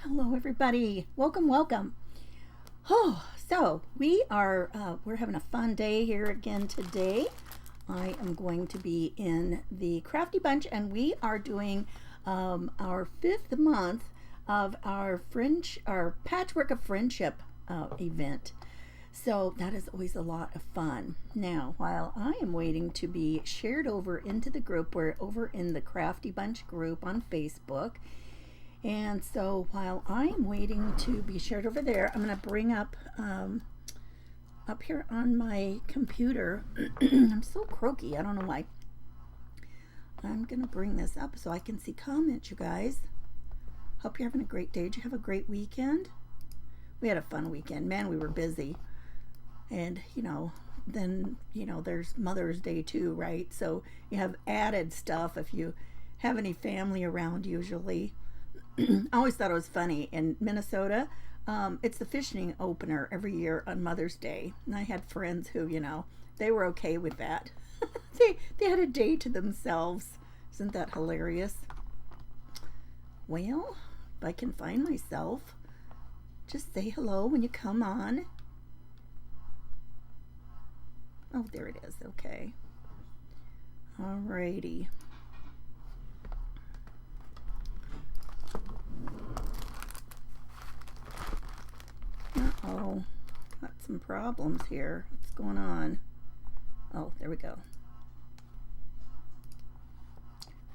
Hello everybody. Welcome. So we're having a fun day here again today. I am going to be in the Crafty Bunch and we are doing our 5th month of our Patchwork of Friendship event. So that is always a lot of fun. Now, while I am waiting to be shared over into the group, we're over in the Crafty Bunch group on Facebook. And so while I'm waiting to be shared over there, I'm going to bring up here on my computer. I'm so croaky. I don't know why. I'm going to bring this up so I can see comments, you guys. Hope you're having a great day. Did you have a great weekend? We had a fun weekend. Man, we were busy. And, then, there's Mother's Day too, right? So you have added stuff if you have any family around usually. I always thought it was funny. In Minnesota, it's the fishing opener every year on Mother's Day. And I had friends who, they were okay with that. they had a day to themselves. Isn't that hilarious? Well, if I can find myself, just say hello when you come on. Oh, there it is. Okay. Alrighty. Uh-oh, got some problems here. What's going on? Oh, there we go.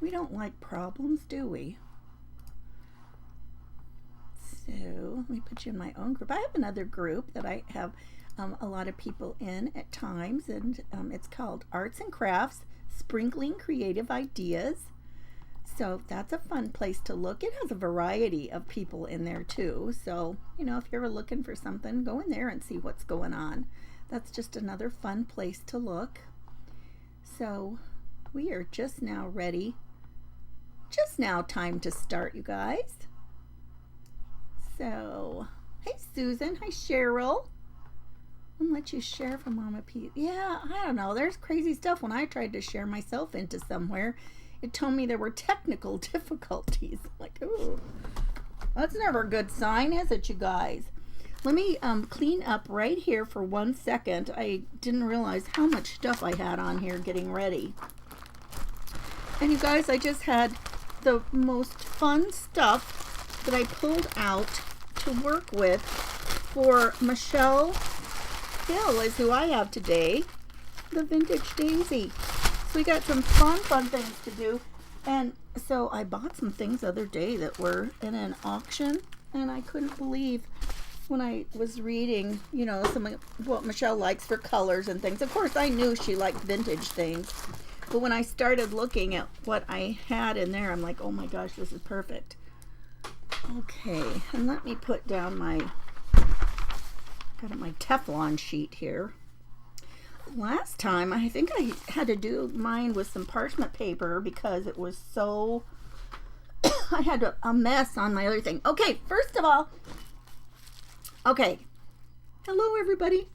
We don't like problems, do we? So let me put you in my own group. I have another group that I have a lot of people in at times, and it's called Arts and Crafts, Sprinkling Creative Ideas. So that's a fun place to look. It has a variety of people in there too. So, if you're ever looking for something, go in there and see what's going on. That's just another fun place to look. So we are just now ready. Just now time to start, you guys. So, hey Susan, hi Cheryl. I'll let you share from Mama Pete. Yeah, I don't know. There's crazy stuff when I tried to share myself into somewhere. It told me there were technical difficulties. Like, ooh, that's never a good sign, is it, you guys? Let me clean up right here for 1 second. I didn't realize how much stuff I had on here getting ready. And you guys, I just had the most fun stuff that I pulled out to work with for Michelle Hill is who I have today, the Vintage Daisy. So we got some fun things to do. And so I bought some things the other day that were in an auction, and I couldn't believe when I was reading, some of what Michelle likes for colors and things. Of course, I knew she liked vintage things, but when I started looking at what I had in there, I'm like, oh my gosh, this is perfect. Okay, and let me put down got my Teflon sheet here. Last time, I think I had to do mine with some parchment paper because it was so, I had a mess on my other thing. Okay, first of all, hello everybody.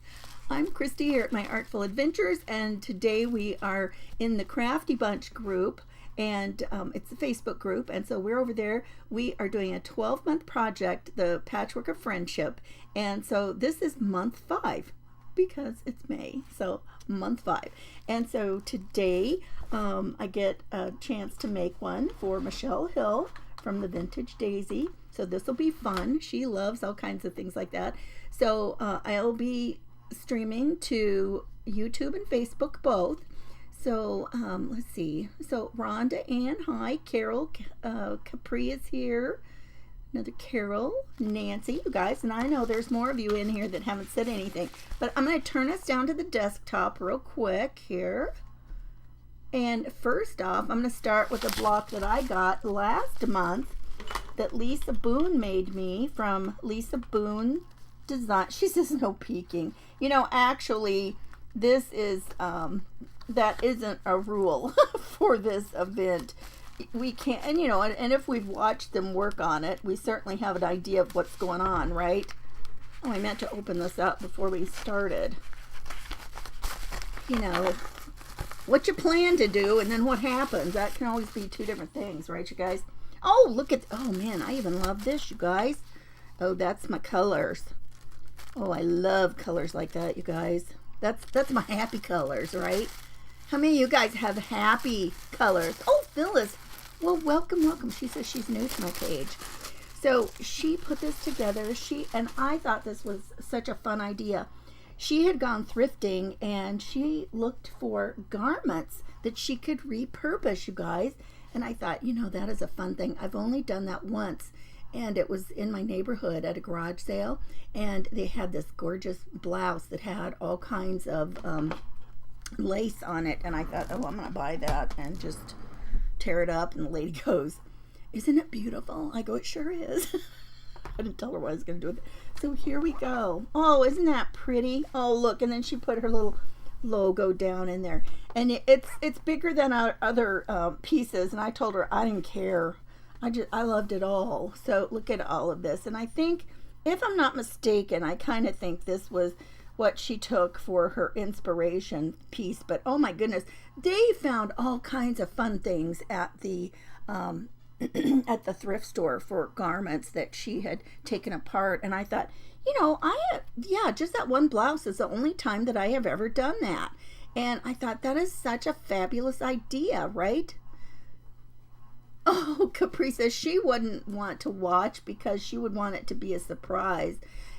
I'm Christy here at My Artful Adventures, and today we are in the Crafty Bunch group, and it's a Facebook group, and so we're over there. We are doing a 12-month project, the Patchwork of Friendship, and so this is month 5. Because it's May, so month 5. And so today I get a chance to make one for Michelle Hill from the Vintage Daisy. So this will be fun. She loves all kinds of things like that. So I'll be streaming to YouTube and Facebook both. So let's see. So Rhonda Ann, hi. Carol Capri is here. Another Carol, Nancy, you guys, and I know there's more of you in here that haven't said anything, but I'm going to turn us down to the desktop real quick here. And first off, I'm going to start with a block that I got last month that Lisa Boone made me from Lisa Boone Design. She says no peeking. Actually, this is, that isn't a rule for this event. We can't, and if we've watched them work on it, we certainly have an idea of what's going on, right? Oh, I meant to open this up before we started. What you plan to do and then what happens, that can always be two different things, right, you guys? Oh, look at, oh man, I even love this, you guys. Oh, that's my colors. Oh, I love colors like that, you guys. That's my happy colors, right? How many of you guys have happy colors? Oh, Phyllis. Well, welcome, welcome. She says she's new to my page. So she put this together. And I thought this was such a fun idea. She had gone thrifting and she looked for garments that she could repurpose, you guys. And I thought, you know, that is a fun thing. I've only done that once. And it was in my neighborhood at a garage sale. And they had this gorgeous blouse that had all kinds of lace on it. And I thought, oh, I'm going to buy that and just tear it up. And the lady goes, isn't it beautiful? I go, it sure is. I didn't tell her what I was going to do with it. So here we go. Oh, isn't that pretty? Oh, look. And then she put her little logo down in there. And it's bigger than our other pieces. And I told her I didn't care. I loved it all. So look at all of this. And I think, if I'm not mistaken, I kind of think this was what she took for her inspiration piece. But oh my goodness, they found all kinds of fun things at the at the thrift store for garments that she had taken apart. And I thought, you know, just that one blouse is the only time that I have ever done that. And I thought that is such a fabulous idea, right? Oh, Capri says she wouldn't want to watch because she would want it to be a surprise.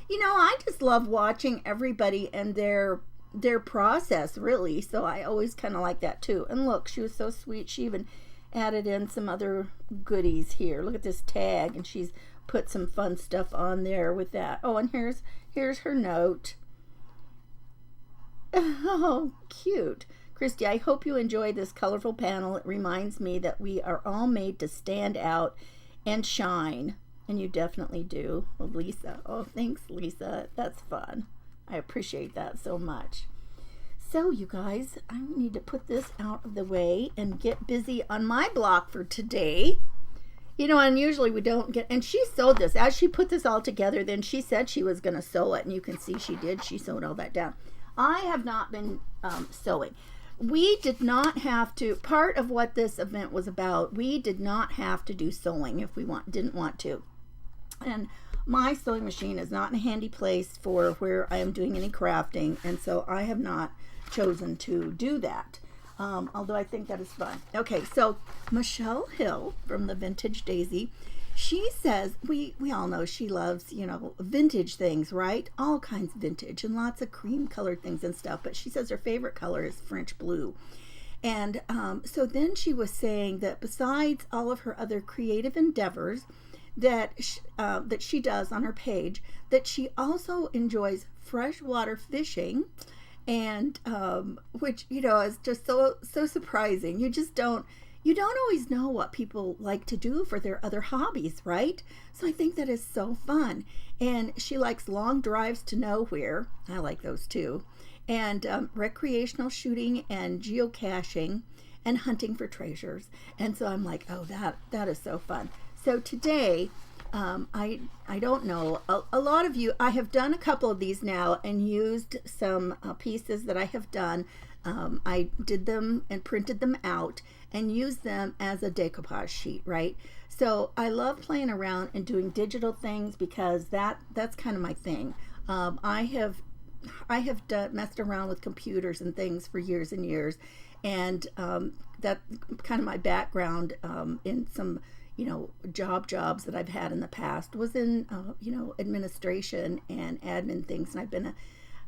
You know, I just love watching everybody and their process, really. So I always kind of like that too. And look, she was so sweet. She even added in some other goodies here. Look at this tag, and she's put some fun stuff on there with that. Oh, and here's her note. Oh, cute. Christy, I hope you enjoy this colorful panel. It reminds me that we are all made to stand out and shine. And you definitely do. Well, Lisa. Oh, thanks, Lisa. That's fun. I appreciate that so much. So, you guys, I need to put this out of the way and get busy on my block for today. You know, and usually we don't get, and she sewed this. As she put this all together, then she said she was going to sew it. And you can see she did. She sewed all that down. I have not been sewing. We did not have to, part of what this event was about, we did not have to do sewing if we didn't want to. And my sewing machine is not in a handy place for where I am doing any crafting, and so I have not chosen to do that. Although I think that is fun. Okay, so Michelle Hill from the Vintage Daisy, she says, we all know she loves, you know, vintage things, right? All kinds of vintage and lots of cream colored things and stuff. But she says her favorite color is French blue. And so then she was saying that besides all of her other creative endeavors that she does on her page, that she also enjoys freshwater fishing, and which, you know, is just so surprising. You don't always know what people like to do for their other hobbies, right? So I think that is so fun. And she likes long drives to nowhere. I like those too. And recreational shooting and geocaching and hunting for treasures. And so I'm like, oh, that is so fun. So today, I don't know, a lot of you, I have done a couple of these now and used some pieces that I have done. I did them and printed them out and used them as a decoupage sheet, right? So I love playing around and doing digital things because that's kind of my thing. I have messed around with computers and things for years and years, and that's kind of my background in some, you know, jobs that I've had in the past was in, you know, administration and admin things. And I've been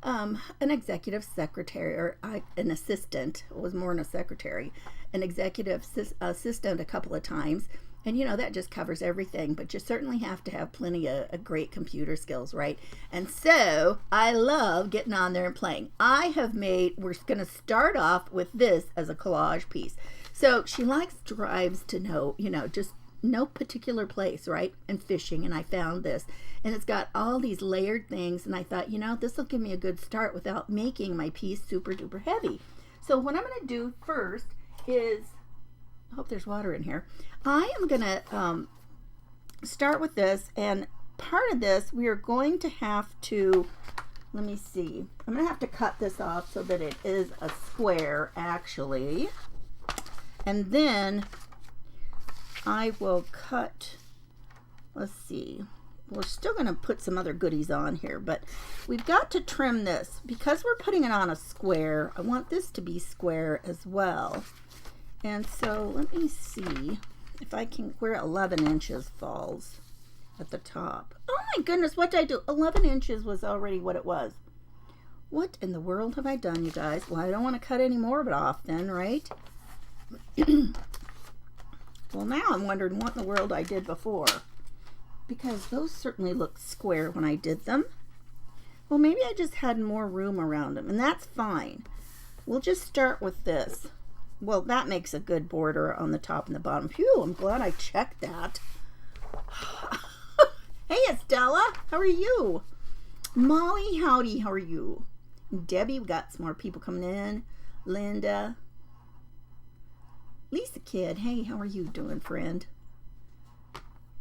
an executive secretary, or an assistant. It was more than a secretary, an executive assistant a couple of times. And, you know, that just covers everything. But you certainly have to have plenty of great computer skills, right? And so I love getting on there and playing. We're going to start off with this as a collage piece. So she likes drives to know, you know, just no particular place, right? And fishing. And I found this. And it's got all these layered things. And I thought, you know, this will give me a good start without making my piece super duper heavy. So what I'm going to do first is, I hope there's water in here. I am going to start with this. And part of this, we are going to have to, let me see. I'm going to have to cut this off so that it is a square, actually. And then I will cut, let's see, we're still going to put some other goodies on here, but we've got to trim this. Because we're putting it on a square, I want this to be square as well. And so let me see if I can, where 11 inches falls at the top. Oh my goodness, what did I do? 11 inches was already what it was. What in the world have I done, you guys? Well, I don't want to cut any more of it off then, right? Well, now I'm wondering what in the world I did before, because those certainly looked square when I did them. Well, maybe I just had more room around them, and that's fine. We'll just start with this. Well, that makes a good border on the top and the bottom. Phew, I'm glad I checked that. Hey, Estella, how are you? Molly, howdy, how are you? Debbie, we got some more people coming in. Linda. Lisa Kid, hey, how are you doing, friend?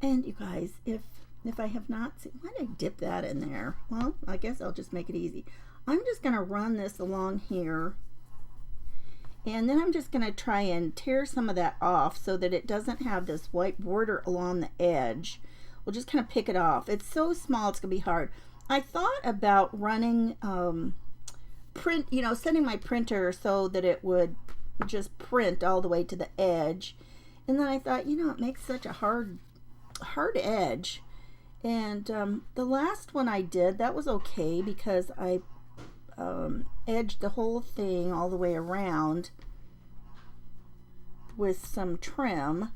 And you guys, if I have not seen, why did I dip that in there? Well, I guess I'll just make it easy. I'm just going to run this along here. And then I'm just going to try and tear some of that off so that it doesn't have this white border along the edge. We'll just kind of pick it off. It's so small, it's going to be hard. I thought about running, setting my printer so that it would just print all the way to the edge. And then I thought, it makes such a hard edge. And the last one I did, that was okay because I edged the whole thing all the way around with some trim,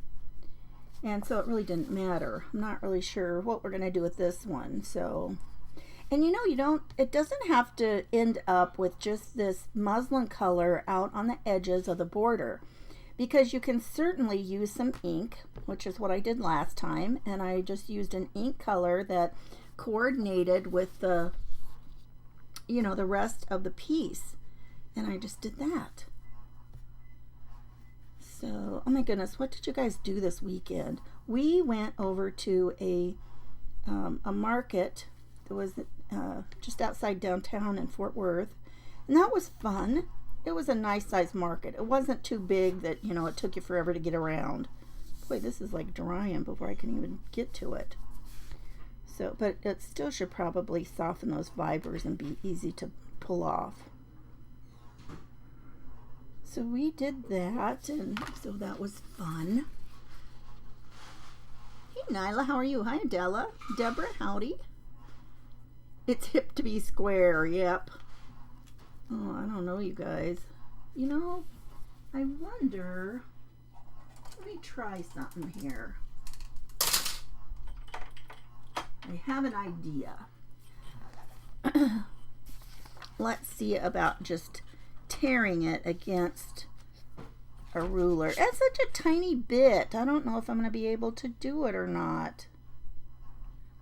and so it really didn't matter. I'm not really sure what we're going to do with this one. So, and it doesn't have to end up with just this muslin color out on the edges of the border, because you can certainly use some ink, which is what I did last time, and I just used an ink color that coordinated with the the rest of the piece, and I just did that. So, oh my goodness, what did you guys do this weekend? We went over to a market that was just outside downtown in Fort Worth, and that was fun. It was a nice sized market. It wasn't too big that it took you forever to get around. Boy, this is like drying before I can even get to it. So, but it still should probably soften those fibers and be easy to pull off. So we did that, and so that was fun. Hey Nyla, how are you? Hi Adela. Deborah, howdy. It's hip to be square, yep. Oh, I don't know, you guys. I wonder, let me try something here. I have an idea. Let's see about just tearing it against a ruler. It's such a tiny bit. I don't know if I'm going to be able to do it or not.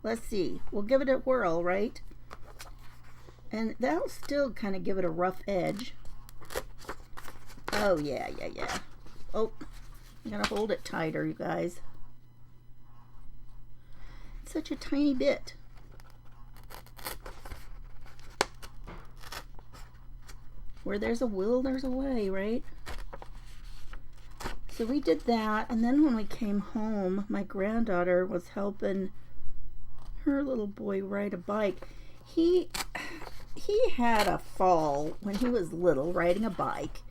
Let's see. We'll give it a whirl, right? And that'll still kind of give it a rough edge. Oh, yeah. Oh, I'm going to hold it tighter, you guys. It's such a tiny bit. Where there's a will, there's a way, right? So we did that, and then when we came home, my granddaughter was helping her little boy ride a bike. He had a fall when he was little riding a bike,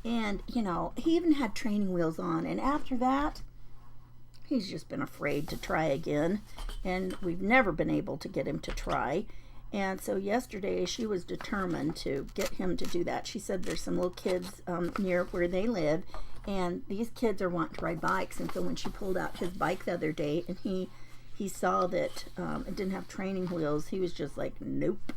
and he even had training wheels on, and after that he's just been afraid to try again, and we've never been able to get him to try. And so yesterday she was determined to get him to do that. She said there's some little kids near where they live, and these kids are wanting to ride bikes. And so when she pulled out his bike the other day and he saw that it didn't have training wheels, he was just like, nope.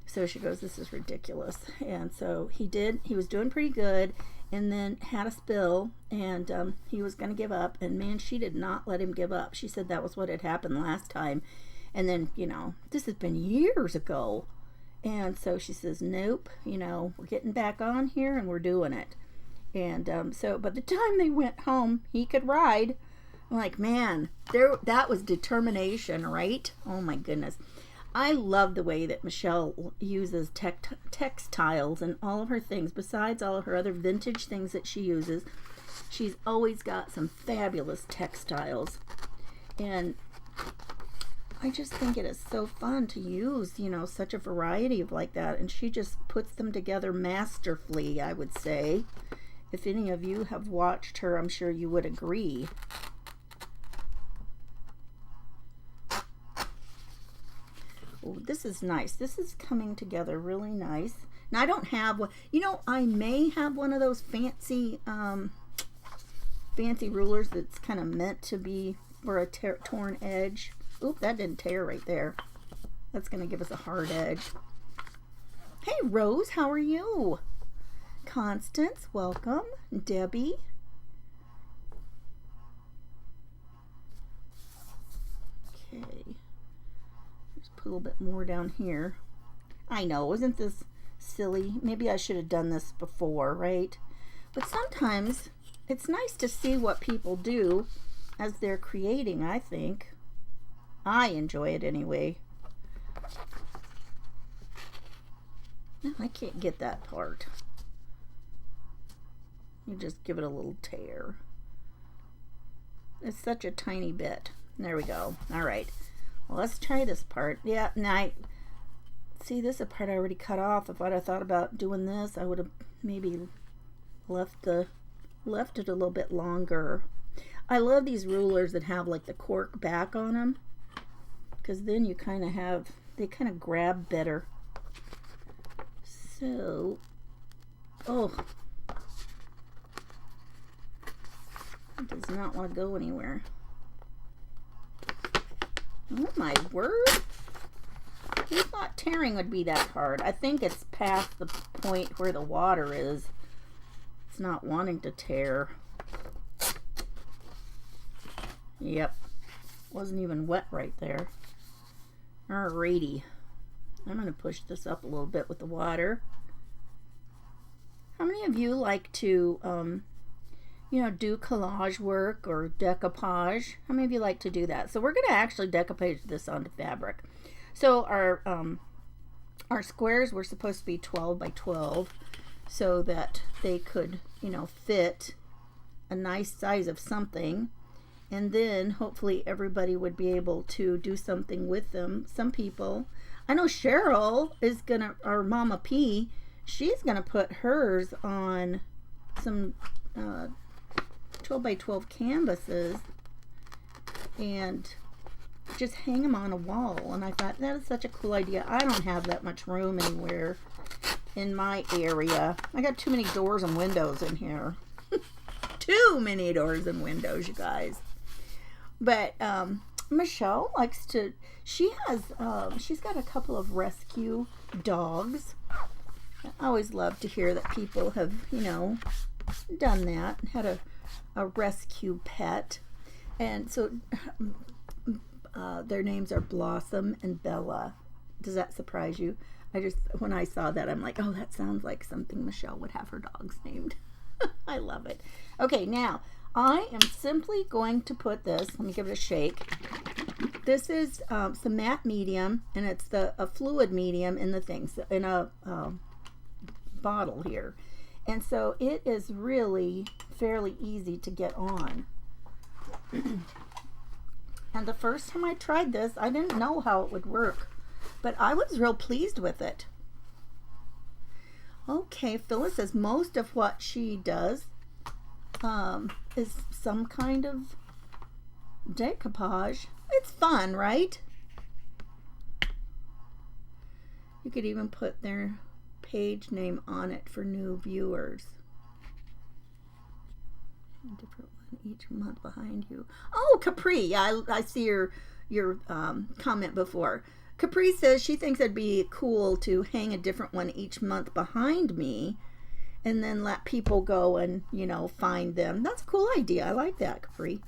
So she goes, this is ridiculous. And so he was doing pretty good, and then had a spill, and he was going to give up. And man, she did not let him give up. She said that was what had happened last time. And then, this has been years ago. And so she says, nope, we're getting back on here and we're doing it. And so by the time they went home, he could ride. I'm like, man, that was determination, right? Oh my goodness. I love the way that Michelle uses textiles and all of her things, besides all of her other vintage things that she uses. She's always got some fabulous textiles. And I just think it is so fun to use, you know, such a variety of like that. And she just puts them together masterfully, I would say. If any of you have watched her, I'm sure you would agree. Oh, this is nice. This is coming together really nice. Now, I don't have one. You know, I may have one of those fancy fancy rulers that's kind of meant to be for a torn edge. Oop, that didn't tear right there. That's going to give us a hard edge. Hey, Rose, how are you? Constance, welcome. Debbie. Okay. Just put a little bit more down here. I know, isn't this silly? Maybe I should have done this before, right? But sometimes it's nice to see what people do as they're creating, I think. I enjoy it anyway. No, I can't get that part. You just give it a little tear. It's such a tiny bit. There we go. All right. Well, let's try this part. Yeah, now see, this is a part I already cut off. If I'd have thought about doing this, I would have maybe left it a little bit longer. I love these rulers that have like the cork back on them, because then you kind of have, they kind of grab better. So, oh, it does not want to go anywhere. Oh my word. Who thought tearing would be that hard? I think it's past the point where the water is. It's not wanting to tear. Yep. Wasn't even wet right there. Alrighty. I'm going to push this up a little bit with the water. How many of you like to, you know, do collage work or decoupage? How many of you like to do that? So we're going to actually decoupage this onto fabric. So our squares were supposed to be 12 by 12 so that they could, you know, fit a nice size of something. And then hopefully everybody would be able to do something with them. Some people, I know Cheryl is gonna, or Mama P, she's gonna put hers on some 12 by 12 canvases and just hang them on a wall. And I thought that is such a cool idea. I don't have that much room anywhere in my area. I got too many doors and windows in here. Too many doors and windows, you guys. But Michelle likes to, she has, she's got a couple of rescue dogs. I always love to hear that people have, you know, done that, had a rescue pet. And so their names are Blossom and Bella. Does that surprise you? When I saw that, I'm like, oh, that sounds like something Michelle would have her dogs named. I love it. Okay, now I am simply going to put this, let me give it a shake. This is some matte medium, and it's a fluid medium in the things, in a bottle here. And so it is really fairly easy to get on. And the first time I tried this, I didn't know how it would work, but I was real pleased with it. Okay, Phyllis says most of what she does is some kind of decoupage. It's fun, right? You could even put their page name on it for new viewers. A different one each month behind you. Oh, Capri. Yeah, I see your comment before. Capri says she thinks it'd be cool to hang a different one each month behind me and then let people go and, you know, find them. That's a cool idea. I like that, Capri.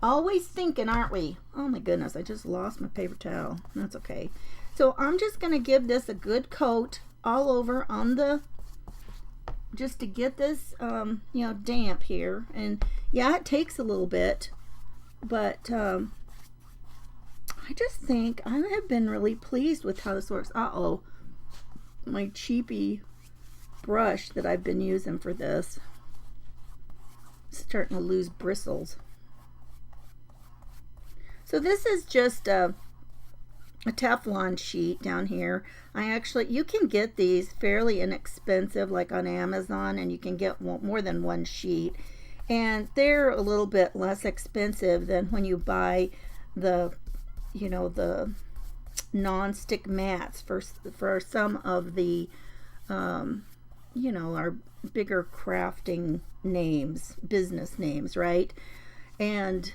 Always thinking, aren't we? Oh my goodness, I just lost my paper towel. That's okay. So I'm just going to give this a good coat all over on the, just to get this, you know, damp here. And yeah, it takes a little bit, but I just think I have been really pleased with how this works. Uh-oh, my cheapy brush that I've been using for this. starting to lose bristles. So this is just a Teflon sheet down here. You can get these fairly inexpensive, like on Amazon, and you can get more than one sheet, and they're a little bit less expensive than when you buy the the non-stick mats for some of the our bigger crafting names, business names, right? And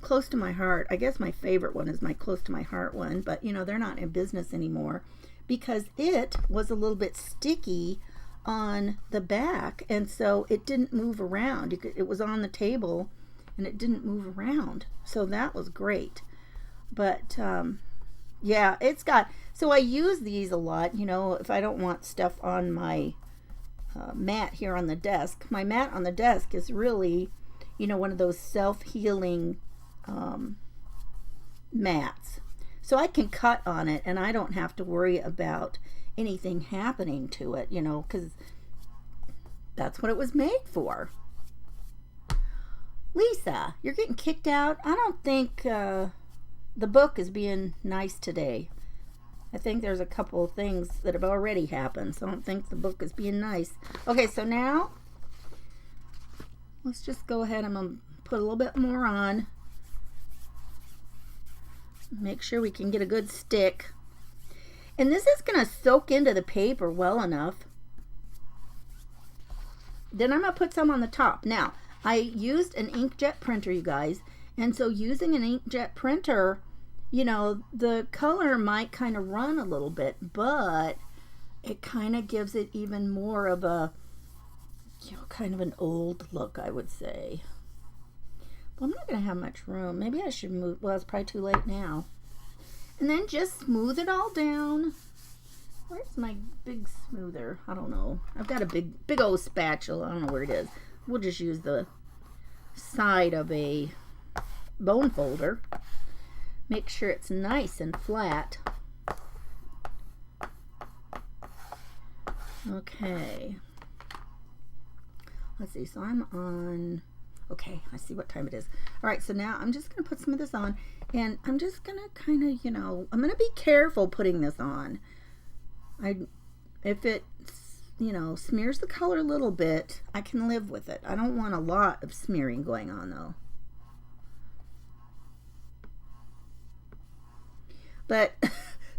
close to my heart, I guess my favorite one is my close to my heart one, but they're not in business anymore because it was a little bit sticky on the back, and so it didn't move around. It was on the table and it didn't move around, so that was great. But yeah, so I use these a lot, if I don't want stuff on my mat here on the desk. My mat on the desk is really one of those self-healing mats, so I can cut on it and I don't have to worry about anything happening to it, because that's what it was made for. Lisa, you're getting kicked out. I don't think the book is being nice today. I think there's a couple of things that have already happened, so I don't think the book is being nice. Okay, so now let's just go ahead. I'm going to put a little bit more on. Make sure we can get a good stick. And this is going to soak into the paper well enough. Then I'm going to put some on the top. Now, I used an inkjet printer, you guys. And so using an inkjet printer, the color might kind of run a little bit, but it kind of gives it even more of a kind of an old look, I would say. But I'm not going to have much room. Maybe I should move. Well, it's probably too late now. And then just smooth it all down. Where's my big smoother? I don't know. I've got a big old spatula. I don't know where it is. We'll just use the side of a bone folder. Make sure it's nice and flat. Okay. Let's see, so I'm on, okay, I see what time it is. All right, so now I'm just going to put some of this on, and I'm just going to kind of, I'm going to be careful putting this on. If it, smears the color a little bit, I can live with it. I don't want a lot of smearing going on, though. But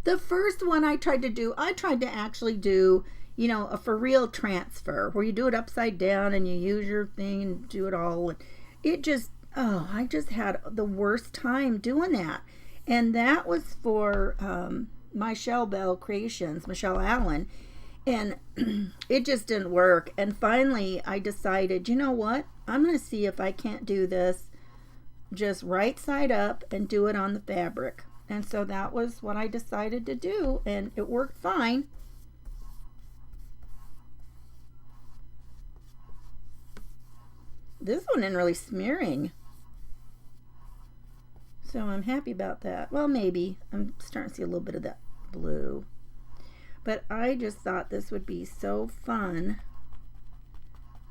the first one I tried to actually do, a for real transfer where you do it upside down and you use your thing and do it all. It just, I just had the worst time doing that. And that was for Michelle Bell Creations, Michelle Allen. And it just didn't work. And finally I decided, you know what? I'm going to see if I can't do this just right side up and do it on the fabric. And so that was what I decided to do, and it worked fine. This one isn't really smearing, so I'm happy about that. Well, maybe. I'm starting to see a little bit of that blue. But I just thought this would be so fun.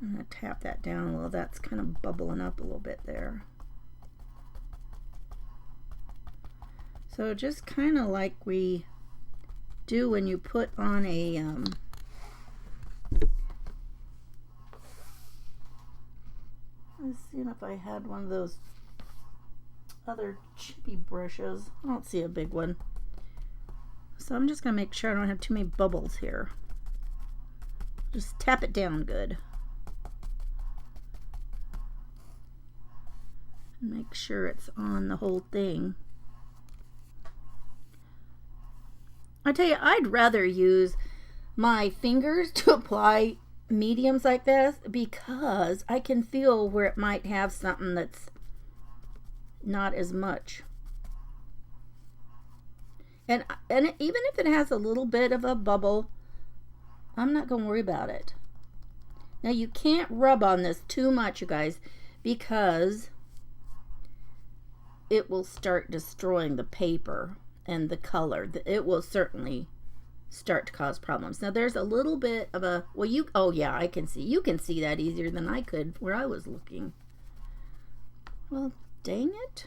I'm going to tap that down a little. That's kind of bubbling up a little bit there. So just kind of like we do when you put on a let's see if I had one of those other chippy brushes. I don't see a big one. So I'm just going to make sure I don't have too many bubbles here. Just tap it down good. Make sure it's on the whole thing. I tell you, I'd rather use my fingers to apply mediums like this because I can feel where it might have something that's not as much. And even if it has a little bit of a bubble, I'm not going to worry about it. Now you can't rub on this too much, you guys, because it will start destroying the paper and the color. It will certainly start to cause problems. Now there's a little bit of a, well, oh yeah, I can see. You can see that easier than I could where I was looking. Well, dang it.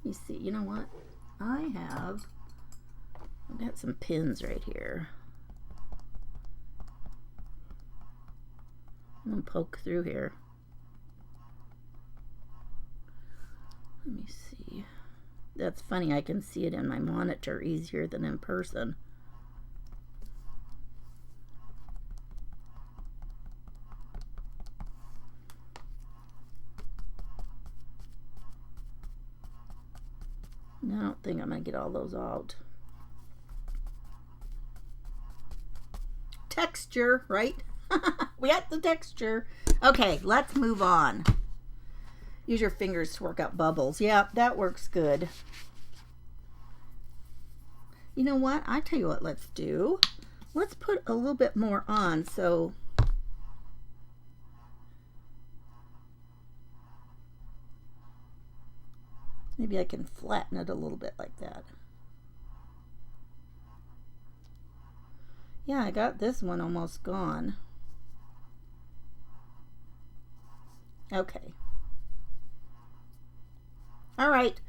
You see, you know what? I've got some pins right here. I'm gonna poke through here. Let me see. That's funny, I can see it in my monitor easier than in person. I don't think I'm gonna get all those out. Texture, right? We got the texture. Okay, let's move on. Use your fingers to work out bubbles. Yeah, that works good. You know what? I tell you what let's do. Let's put a little bit more on so maybe I can flatten it a little bit like that. Yeah, I got this one almost gone. Okay. All right.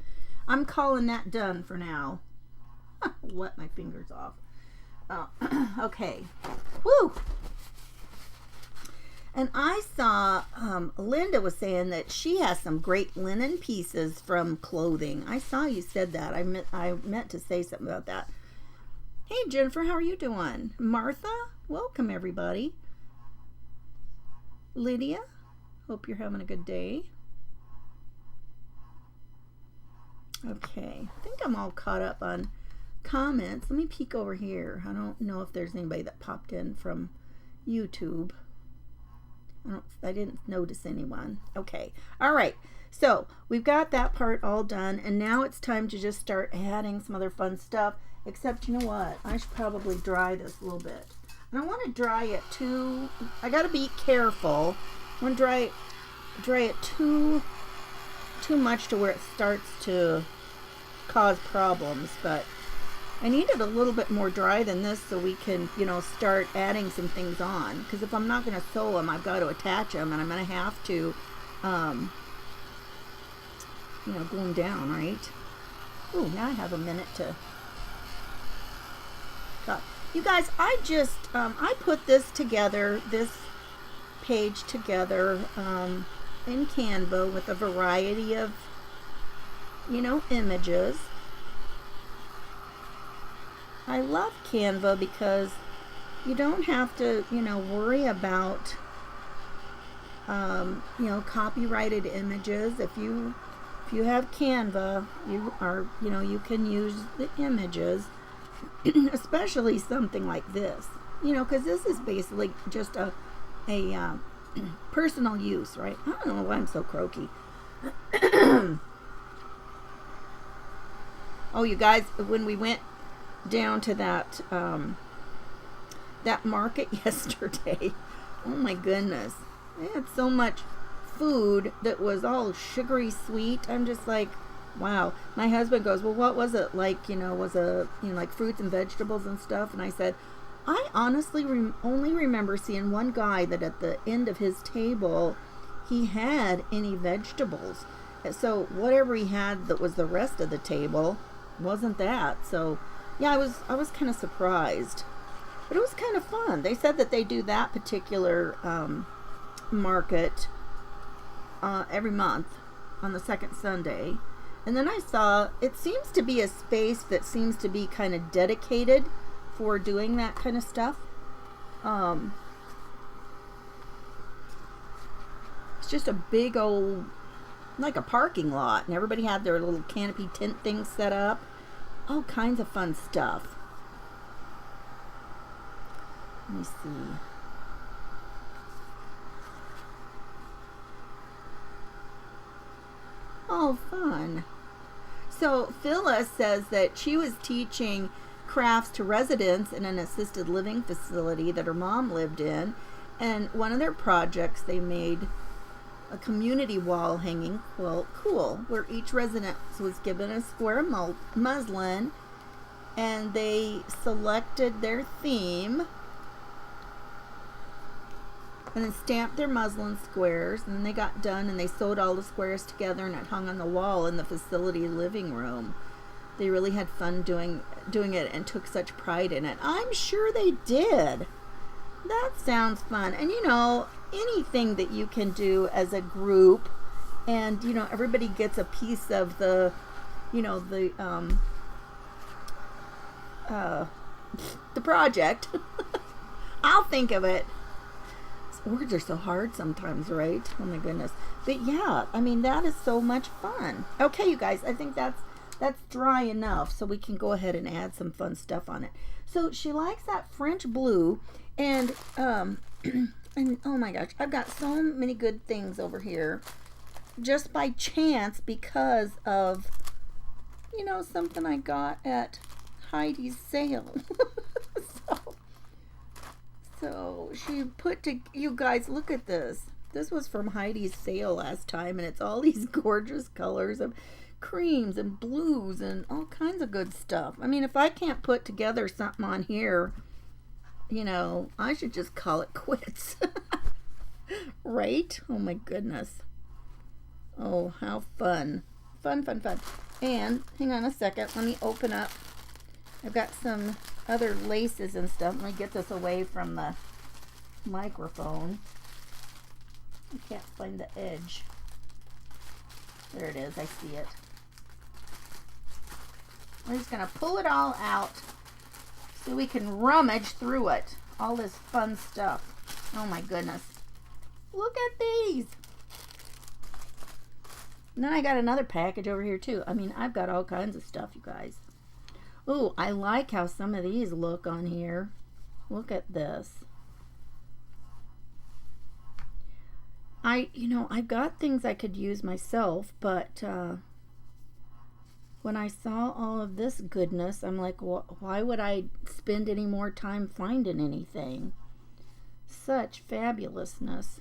I'm calling that done for now. Wet my fingers off. Okay. Woo! And I saw Linda was saying that she has some great linen pieces from clothing. I saw you said that. I meant to say something about that. Hey Jennifer, how are you doing? Martha, welcome everybody. Lydia, hope you're having a good day. Okay, I think I'm all caught up on comments. Let me peek over here. I don't know if there's anybody that popped in from YouTube. I didn't notice anyone. Okay. All right. So we've got that part all done, and now it's time to just start adding some other fun stuff. Except, you know what? I should probably dry this a little bit. I don't want to dry it too. I got to be careful. I want to dry it too much to where it starts to cause problems, but I need it a little bit more dry than this so we can, you know, start adding some things on. Because if I'm not going to sew them, I've got to attach them, and I'm going to have to, you know, glue them down, right? Ooh, now I have a minute to cut. You guys, I just, I put this together, this page together in Canva with a variety of, you know, images. I love Canva because you don't have to, you know, worry about, you know, copyrighted images. If you have Canva, you are, you know, you can use the images, especially something like this, you know, because this is basically just a personal use, right? I don't know why I'm so croaky. Oh, you guys, when we went down to that that market yesterday, oh my goodness, they had so much food that was all sugary sweet. I'm just like, wow. My husband goes, well, what was it like? You know, was a, you know, like fruits and vegetables and stuff? And I said, I honestly only remember seeing one guy that at the end of his table he had any vegetables. So whatever he had that was the rest of the table wasn't that. So yeah, I was kind of surprised, but it was kind of fun. They said that they do that particular market every month on the second Sunday. And then I saw it seems to be a space that seems to be kind of dedicated for doing that kind of stuff. It's just a big old, like a parking lot, and everybody had their little canopy tent things set up. All kinds of fun stuff. Let me see. Oh, fun. So Phyllis says that she was teaching crafts to residents in an assisted living facility that her mom lived in, and one of their projects they made a community wall hanging quilt, cool, where each resident was given a square of muslin and they selected their theme and then stamped their muslin squares, and then they got done and they sewed all the squares together and it hung on the wall in the facility living room. They really had fun doing it and took such pride in it. I'm sure they did. That sounds fun. And you know, anything that you can do as a group, and you know, everybody gets a piece of the, you know, the project. I'll think of it. Words are so hard sometimes, right? Oh my goodness. But yeah, I mean, that is so much fun. Okay, you guys, I think that's dry enough, so we can go ahead and add some fun stuff on it. So she likes that French blue, and and oh my gosh, I've got so many good things over here just by chance because of, you know, something I got at Heidi's sale. So she put to, you guys, look at this. This was from Heidi's sale last time, and it's all these gorgeous colors of creams and blues and all kinds of good stuff. I mean, if I can't put together something on here, you know, I should just call it quits. Right? Oh my goodness. Oh, how fun. Fun, fun, fun. And hang on a second. Let me open up. I've got some other laces and stuff. Let me get this away from the microphone. I can't find the edge. There it is. I see it. We're just going to pull it all out so we can rummage through it. All this fun stuff. Oh my goodness. Look at these. And then I got another package over here too. I mean, I've got all kinds of stuff, you guys. Oh, I like how some of these look on here. Look at this. You know, I've got things I could use myself, but when I saw all of this goodness, I'm like, why would I spend any more time finding anything? Such fabulousness.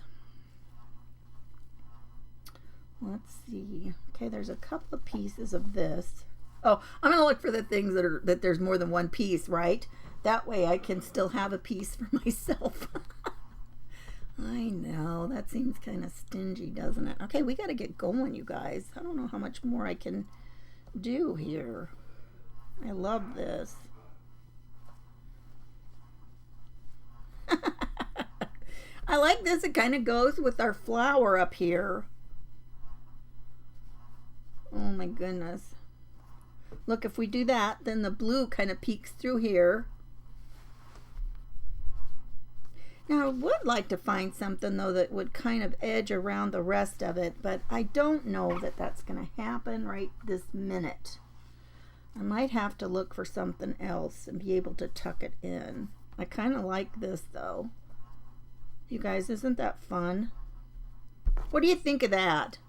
Let's see. Okay, there's a couple of pieces of this. Oh, I'm going to look for the things that there's more than one piece, right? That way I can still have a piece for myself. I know, that seems kind of stingy, doesn't it? Okay, we got to get going, you guys. I don't know how much more I can do here. I love this. I like this. It kind of goes with our flower up here. Oh my goodness. Look, if we do that, then the blue kind of peeks through here. Now, I would like to find something, though, that would kind of edge around the rest of it, but I don't know that that's going to happen right this minute. I might have to look for something else and be able to tuck it in. I kind of like this, though. You guys, isn't that fun? What do you think of that?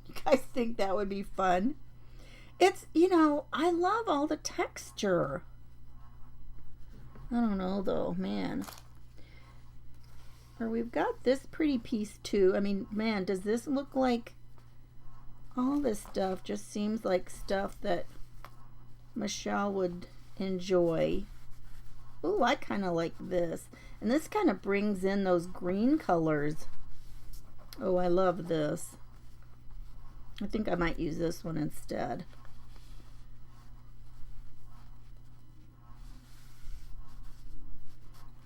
You guys think that would be fun? It's, you know, I love all the texture. I don't know, though, man. Or we've got this pretty piece, too. I mean, man, does this look like... all this stuff just seems like stuff that Michelle would enjoy. Ooh, I kind of like this. And this kind of brings in those green colors. Oh, I love this. I think I might use this one instead.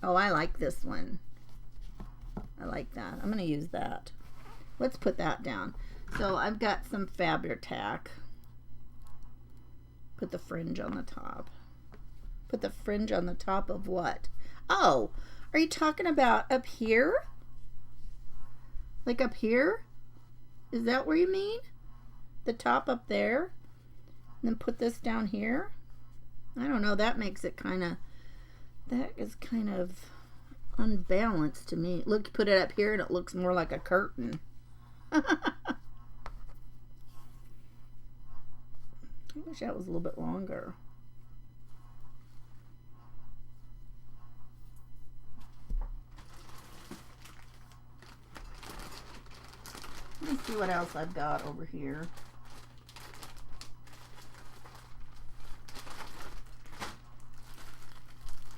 Oh, I like this one. I like that. I'm going to use that. Let's put that down. So I've got some Fabri-Tac. Put the fringe on the top. Put the fringe on the top of what? Oh, are you talking about up here? Like up here? Is that where you mean? The top up there? And then put this down here? I don't know. That makes it kind of... that is kind of unbalanced to me. Look, put it up here and it looks more like a curtain. I wish that was a little bit longer. Let me see what else I've got over here.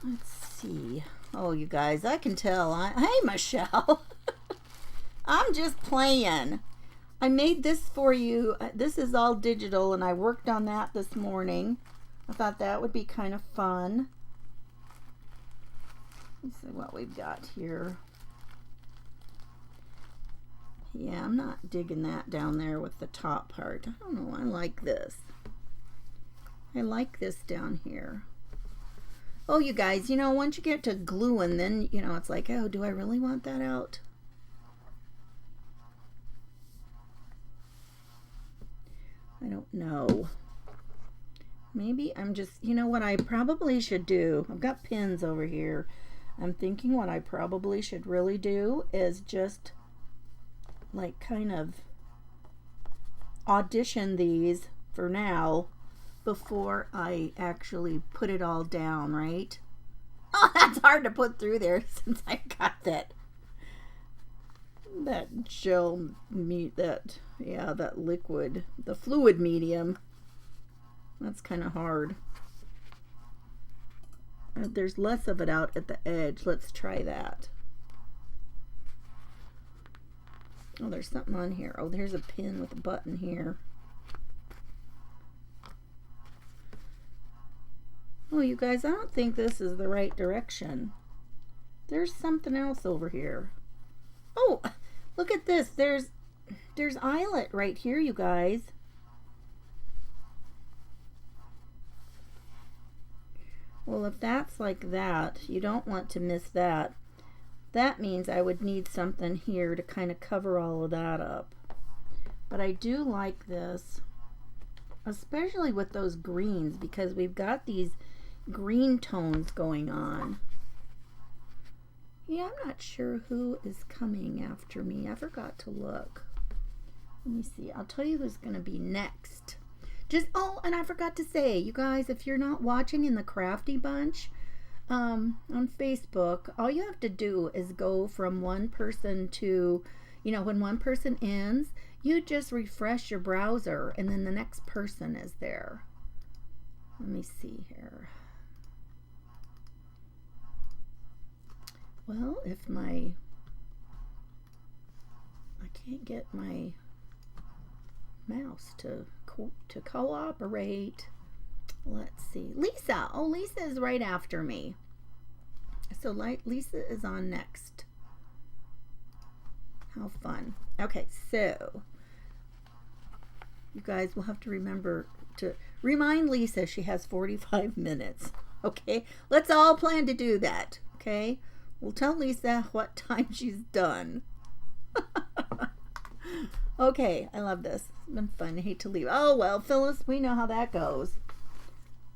Let's see. Oh, you guys, I can tell. Hey, Michelle. I'm just playing. I made this for you. This is all digital, and I worked on that this morning. I thought that would be kind of fun. Let's see what we've got here. Yeah, I'm not digging that down there with the top part. I don't know. I like this. I like this down here. Oh, you guys, you know, once you get to gluing, then, you know, it's like, oh, do I really want that out? I don't know. Maybe I'm just, you know what I probably should do? I've got pins over here. I'm thinking what I probably should really do is just like kind of audition these for now before I actually put it all down, right? Oh, that's hard to put through there since I got that gel meat, that liquid, the fluid medium. That's kind of hard. There's less of it out at the edge. Let's try that. Oh, there's something on here. Oh, there's a pin with a button here. Oh, you guys, I don't think this is the right direction. There's something else over here. Oh, look at this. There's eyelet right here, you guys. Well, if that's like that, you don't want to miss that. That means I would need something here to kind of cover all of that up. But I do like this, especially with those greens, because we've got these green tones going on. Yeah, I'm not sure who is coming after me. I forgot to look. Let me see. I'll tell you who's going to be next. Oh, and I forgot to say, you guys, if you're not watching in the Crafty Bunch on Facebook, all you have to do is go from one person to, you know, when one person ends, you just refresh your browser and then the next person is there. Let me see here. Well, if I can't get my mouse to cooperate. Let's see. Lisa. Oh, Lisa is right after me. So Lisa is on next. How fun. Okay, so you guys will have to remember to remind Lisa she has 45 minutes. Okay? Let's all plan to do that. Okay? We'll tell Lisa what time she's done. Okay, I love this. It's been fun. I hate to leave. Oh, well, Phyllis, we know how that goes.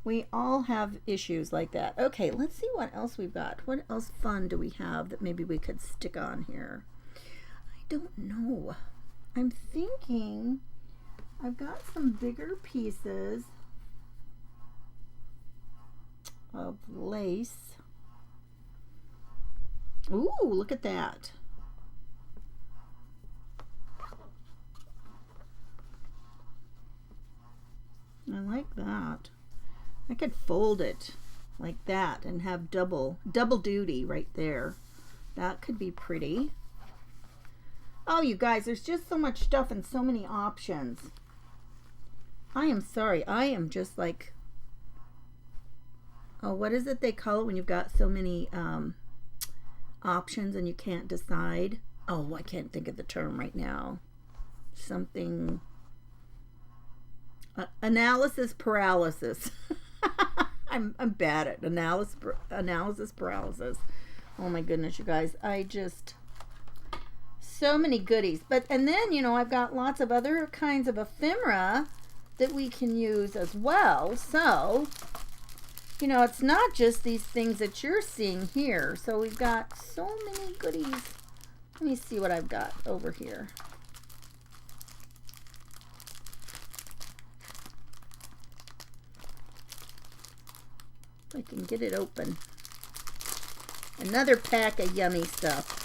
We all have issues like that. Okay, let's see what else we've got. What else fun do we have that maybe we could stick on here? I don't know. I'm thinking I've got some bigger pieces of lace. Ooh, look at that. I like that. I could fold it like that and have double duty right there. That could be pretty. Oh, you guys, there's just so much stuff and so many options. I am sorry. I am just like, oh, what is it they call it when you've got so many options and you can't decide? Oh, I can't think of the term right now. Something... analysis paralysis. I'm bad at analysis paralysis. Oh my goodness, you guys. So many goodies. And then, you know, I've got lots of other kinds of ephemera that we can use as well. So, you know, it's not just these things that you're seeing here. So we've got so many goodies. Let me see what I've got over here. I can get it open. Another pack of yummy stuff.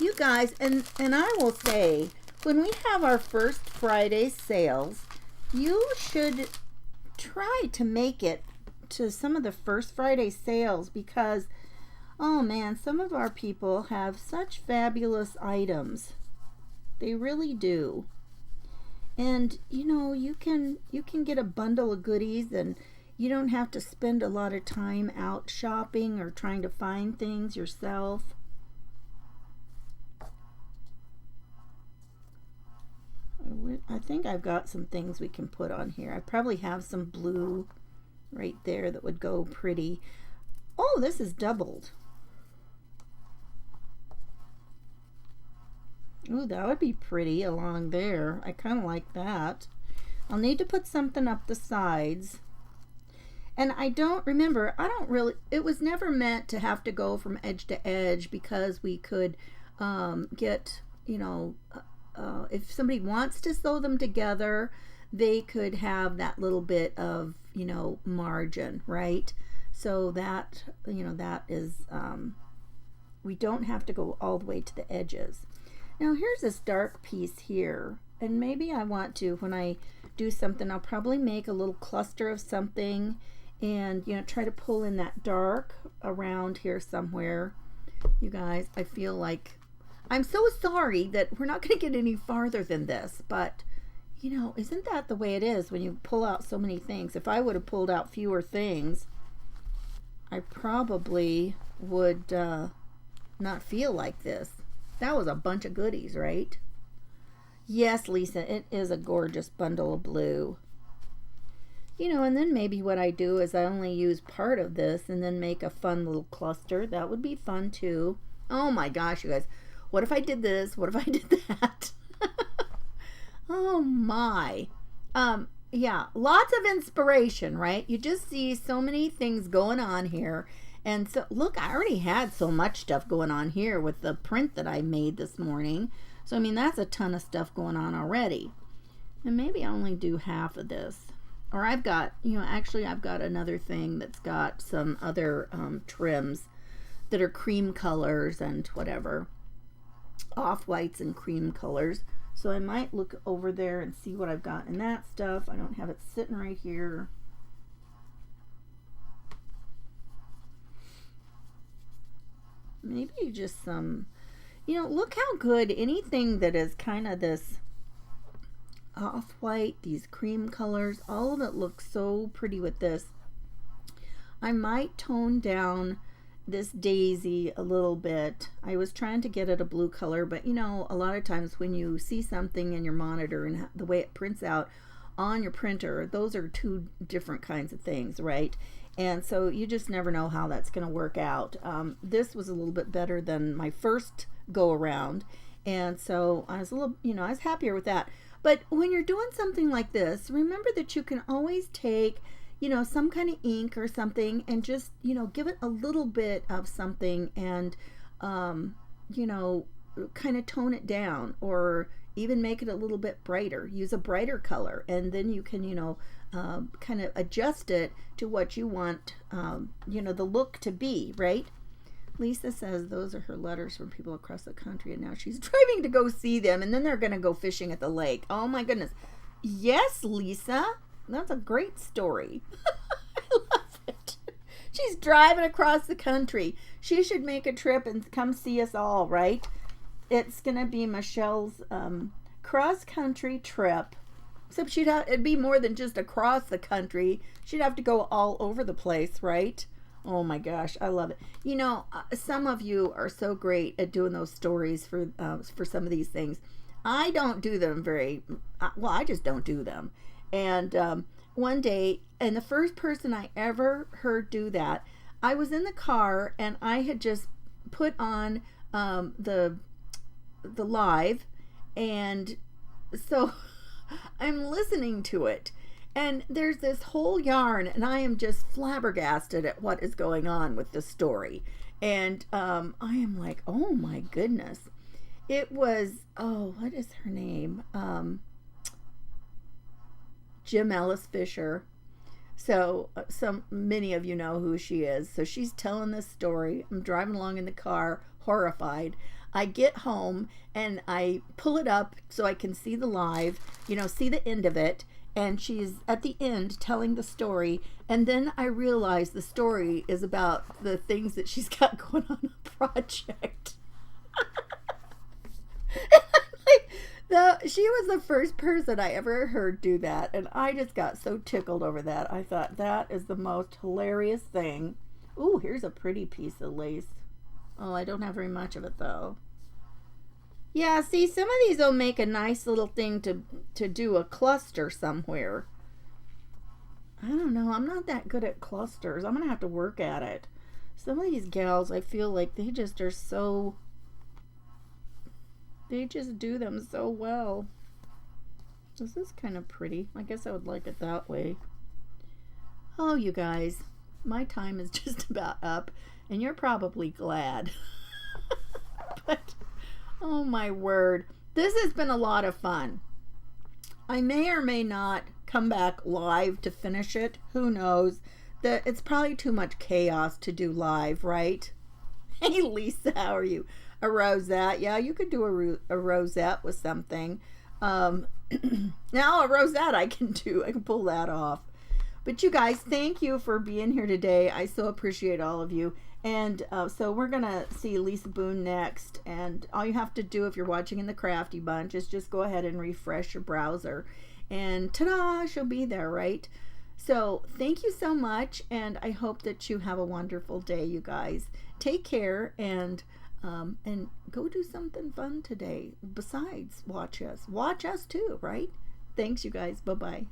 You guys, and I will say, when we have our first Friday sales, you should try to make it to some of the First Friday sales because, oh man, some of our people have such fabulous items. They really do. And you know, you can get a bundle of goodies, and you don't have to spend a lot of time out shopping or trying to find things yourself. I think I've got some things we can put on here. I probably have some blue right there that would go pretty. Oh, this is doubled. Ooh, that would be pretty along there. I kind of like that. I'll need to put something up the sides. And I don't remember, it was never meant to have to go from edge to edge because we could get, you know, if somebody wants to sew them together, they could have that little bit of, you know, margin, right? So that, you know, that is, we don't have to go all the way to the edges. Now here's this dark piece here, and maybe I want to, when I do something, I'll probably make a little cluster of something and, you know, try to pull in that dark around here somewhere. You guys, I feel like I'm so sorry that we're not going to get any farther than this, but you know, isn't that the way it is when you pull out so many things? If I would have pulled out fewer things, I probably would not feel like this. That was a bunch of goodies, right? Yes, Lisa, it is a gorgeous bundle of blue. You know, and then maybe what I do is I only use part of this and then make a fun little cluster. That would be fun too. Oh my gosh, you guys. What if I did this? What if I did that? Oh my. Yeah, lots of inspiration, right? You just see so many things going on here. And so, look, I already had so much stuff going on here with the print that I made this morning. So, I mean, that's a ton of stuff going on already. And maybe I only do half of this. Or I've got, you know, actually I've got another thing that's got some other trims that are cream colors and whatever. Off-whites and cream colors. So I might look over there and see what I've got in that stuff. I don't have it sitting right here. Maybe just some, you know, look how good anything that is kind of this off-white, these cream colors, all of it looks so pretty with this. I might tone down this daisy a little bit. I was trying to get it a blue color, but you know, a lot of times when you see something in your monitor and the way it prints out on your printer, those are two different kinds of things, right? And so you just never know how that's going to work out. This was a little bit better than my first go around, and so I was a little, you know, I was happier with that. But when you're doing something like this, remember that you can always take, you know, some kind of ink or something and just, you know, give it a little bit of something and, you know, kind of tone it down or even make it a little bit brighter. Use a brighter color, and then you can, you know, kind of adjust it to what you want, you know, the look to be, right? Lisa says those are her letters from people across the country, and now she's driving to go see them, and then they're going to go fishing at the lake. Oh my goodness. Yes, Lisa. That's a great story. I love it. She's driving across the country. She should make a trip and come see us all, right? It's going to be Michelle's cross-country trip. Except it'd be more than just across the country. She'd have to go all over the place, right? Oh my gosh, I love it. You know, some of you are so great at doing those stories for some of these things. I don't do them well, I just don't do them. And one day, and the first person I ever heard do that, I was in the car and I had just put on the live, and so I'm listening to it, and there's this whole yarn, and I am just flabbergasted at what is going on with the story. And I am like, oh my goodness. It was, what is her name? Jim Ellis Fisher. So many of you know who she is. So she's telling this story. I'm driving along in the car, horrified. I get home and I pull it up so I can see the live, you know, see the end of it. and she's at the end telling the story, and then I realize the story is about the things that she's got going on a project. She was the first person I ever heard do that, and I just got so tickled over that. I thought that is the most hilarious thing. Ooh, here's a pretty piece of lace. Oh, I don't have very much of it though. Yeah, see, some of these will make a nice little thing to do a cluster somewhere. I don't know. I'm not that good at clusters. I'm going to have to work at it. Some of these gals, I feel like they just are so... They just do them so well. This is kind of pretty. I guess I would like it that way. Oh, you guys. My time is just about up. And you're probably glad. But, oh my word. This has been a lot of fun. I may or may not come back live to finish it. Who knows? It's probably too much chaos to do live, right? Hey, Lisa, how are you? A rosette. Yeah, you could do a rosette with something. Now, a rosette I can do. I can pull that off. But you guys, thank you for being here today. I so appreciate all of you. And so we're going to see Lisa Boone next. And all you have to do if you're watching in the Crafty Bunch is just go ahead and refresh your browser. And ta-da, she'll be there, right? So thank you so much. And I hope that you have a wonderful day, you guys. Take care and go do something fun today. Besides, watch us. Watch us too, right? Thanks, you guys. Bye-bye.